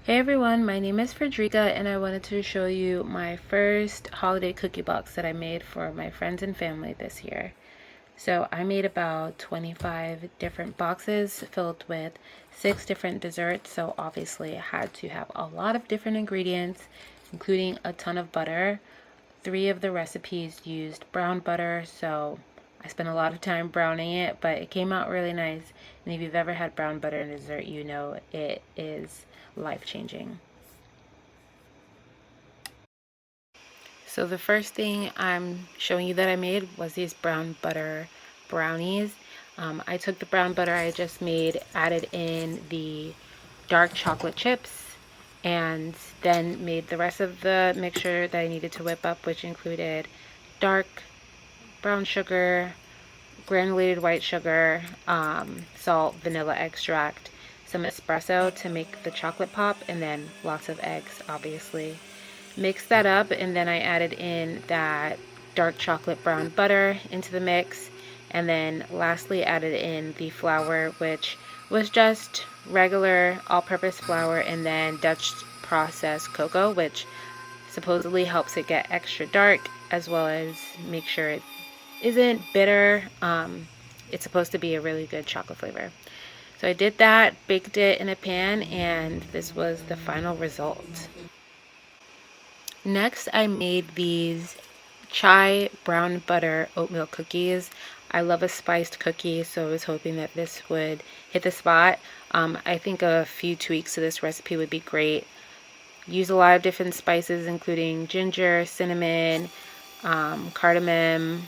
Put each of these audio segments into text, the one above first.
Hey everyone, my name is Frederica and I wanted to show you my first holiday cookie box that I made for my friends and family this year. So I made about 25 different boxes filled with 6 different desserts, so obviously I had to have a lot of different ingredients, including a ton of butter. 3 of the recipes used brown butter, so I spent a lot of time browning it, but it came out really nice. And if you've ever had brown butter in dessert, you know it is life-changing. So the first thing I'm showing you that I made was these brown butter brownies. I took the brown butter I just made, added in the dark chocolate chips, and then made the rest of the mixture that I needed to whip up, which included dark brown sugar, granulated white sugar, salt, vanilla extract, some espresso to make the chocolate pop, and then lots of eggs, obviously. Mixed that up, and then I added in that dark chocolate brown butter into the mix, and then lastly added in the flour, which was just regular all-purpose flour, and then Dutch processed cocoa, which supposedly helps it get extra dark, as well as make sure it isn't bitter. It's supposed to be a really good chocolate flavor. So I did that, baked it in a pan, and this was the final result. Next, I made these chai brown butter oatmeal cookies. I love a spiced cookie, so I was hoping that this would hit the spot. I think a few tweaks to this recipe would be great. Use a lot of different spices, including ginger, cinnamon, cardamom,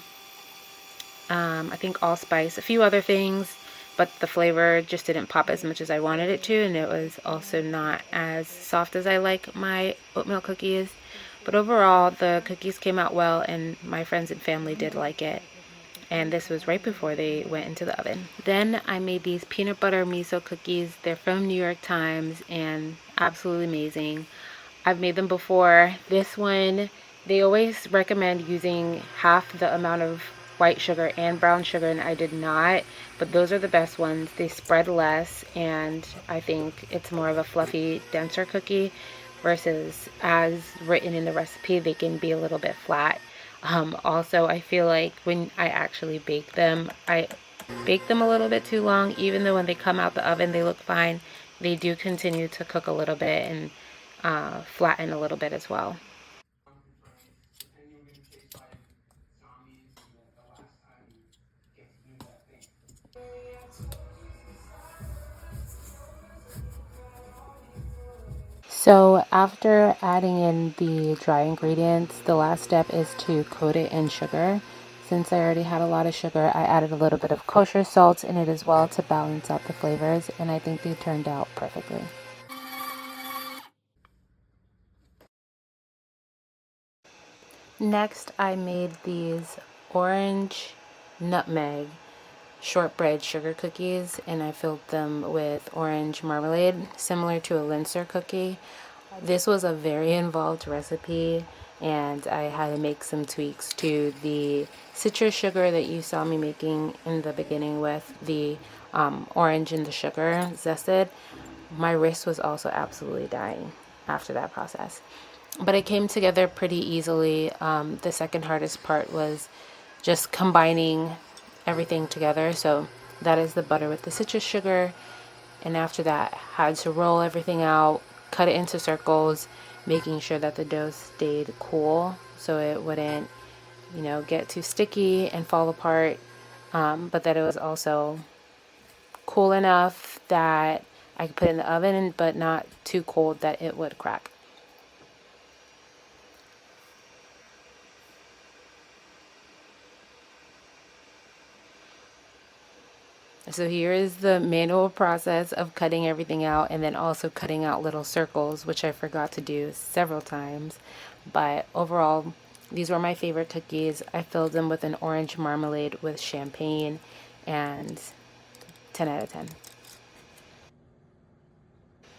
I think allspice, a few other things, but the flavor just didn't pop as much as I wanted it to, and it was also not as soft as I like my oatmeal cookies. But overall, the cookies came out well, and my friends and family did like it. And this was right before they went into the oven. Then I made these peanut butter miso cookies. They're from New York Times and absolutely amazing. I've made them before. This one, they always recommend using half the amount of white sugar and brown sugar, and I did not, but those are the best ones. They spread less, and I think it's more of a fluffy, denser cookie versus as written in the recipe, they can be a little bit flat. Also, I feel like when I actually bake them, I bake them a little bit too long. Even though when they come out the oven, they look fine, they do continue to cook a little bit and flatten a little bit as well. So after adding in the dry ingredients, the last step is to coat it in sugar. Since I already had a lot of sugar, I added a little bit of kosher salt in it as well to balance out the flavors, and I think they turned out perfectly. Next, I made these orange nutmeg shortbread sugar cookies, and I filled them with orange marmalade, similar to a Linzer cookie. This was a very involved recipe, and I had to make some tweaks to the citrus sugar that you saw me making in the beginning with the orange and the sugar zested. My wrist was also absolutely dying after that process. But it came together pretty easily. The second hardest part was just combining everything together. So that is the butter with the citrus sugar. And after that, had to roll everything out, cut it into circles, making sure that the dough stayed cool so it wouldn't, get too sticky and fall apart. But that it was also cool enough that I could put it in the oven, but not too cold that it would crack. So here is the manual process of cutting everything out, and then also cutting out little circles, which I forgot to do several times. But overall, these were my favorite cookies. I filled them with an orange marmalade with champagne, and 10 out of 10.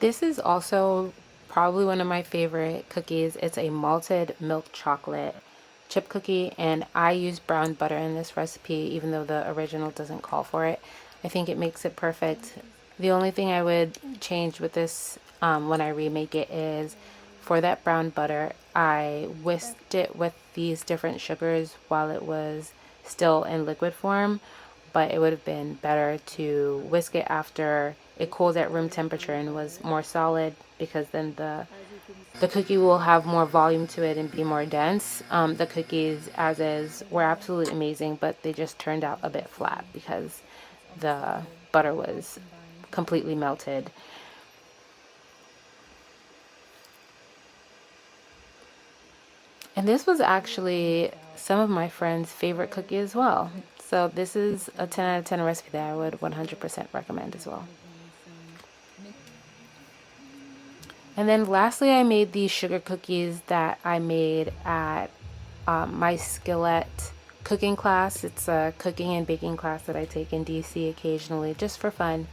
This is also probably one of my favorite cookies. It's a malted milk chocolate chip cookie, and I use brown butter in this recipe even though the original doesn't call for it. I think it makes it perfect. The only thing I would change with this when I remake it is for that brown butter, I whisked it with these different sugars while it was still in liquid form, but it would have been better to whisk it after it cooled at room temperature and was more solid, because then the cookie will have more volume to it and be more dense. The cookies as is were absolutely amazing, but they just turned out a bit flat because the butter was completely melted. And this was actually some of my friends' favorite cookie as well. So this is a 10 out of 10 recipe that I would 100% recommend as well. And then lastly, I made these sugar cookies that I made at my Skillet cooking class. It's a cooking and baking class that I take in DC occasionally just for fun.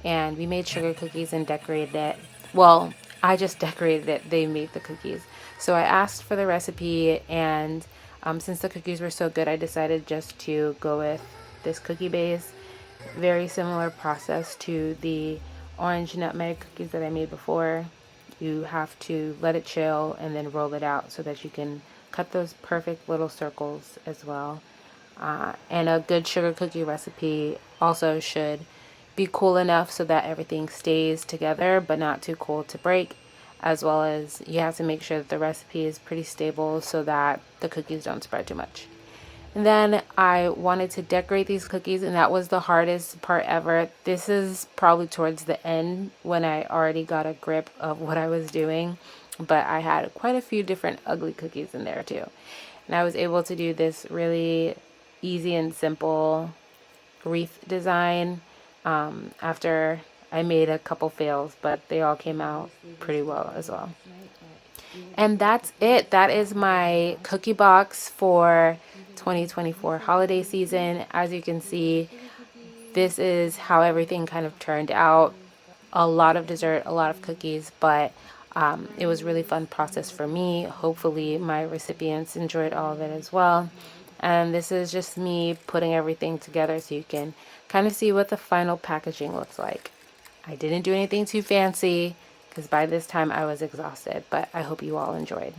And we made sugar cookies and decorated it. Well, I just decorated it. They made the cookies. So I asked for the recipe, and since the cookies were so good, I decided just to go with this cookie base. Very similar process to the orange nutmeg cookies that I made before. You have to let it chill and then roll it out so that you can cut those perfect little circles as well. And a good sugar cookie recipe also should be cool enough so that everything stays together but not too cold to break, as well as you have to make sure that the recipe is pretty stable so that the cookies don't spread too much. And then I wanted to decorate these cookies, and that was the hardest part ever. This is probably towards the end when I already got a grip of what I was doing, but I had quite a few different ugly cookies in there too. And I was able to do this really easy and simple wreath design after I made a couple fails, but they all came out pretty well as well. And that's it. That is my cookie box for 2024 holiday season. As you can see, this is how everything kind of turned out. A lot of dessert, a lot of cookies, but it was really fun process for me. Hopefully my recipients enjoyed all of it as well. And this is just me putting everything together so you can kind of see what the final packaging looks like. I didn't do anything too fancy because by this time I was exhausted, but I hope you all enjoyed.